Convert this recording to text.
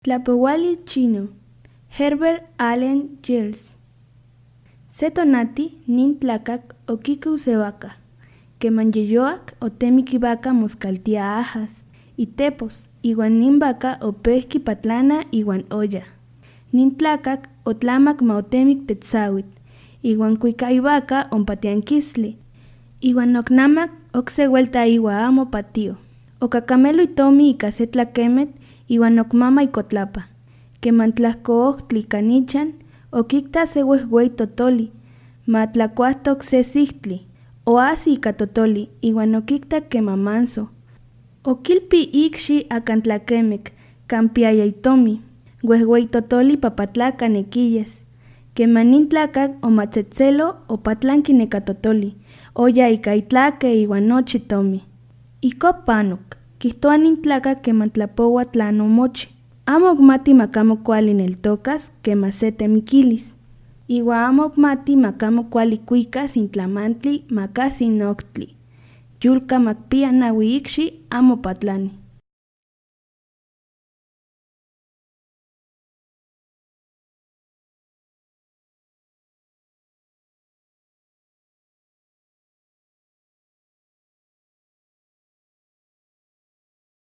Tlapouali chino, Herbert Allen Giles. Se tonati nin tlakak okiku sewaka, keman yeyoak otemiki vaka moskaltia ajas, itepos, iwan nin vaka opehki patlana iwan olla. Nin tlakak otlamak ma otemik tetzawit, iwan kuika ivaka ompa tiankislli, iwan oknamak okse vuelta iwa amo patio. Okakamelo itomi ika se tlakemet iwan okmama ikotlapa. Keman tlahko ohtli kanichan, okikta se wehwei totoli, ma tlakuahtok se sihtli, oasi ika totoli iwan okiktak kemamanso. Okilpi ikxi akan tlakemek, kan piaya itomi, wehwei totoli papatlaka nekiyas. Keman nin tlakak omatzetzelo opatlanki neka totoli, oya ika itlake iwan nochi tomi. Iko panok, kihtowa nin tlakak keman tlapowa tlan omochi. Amo okmati makamo kuali neltokas kema se temikilis. Iwa amo okmati makamo kuali kuikas intlamantli makasi noktli. Yulka makpia nawi ikxi amo patlani.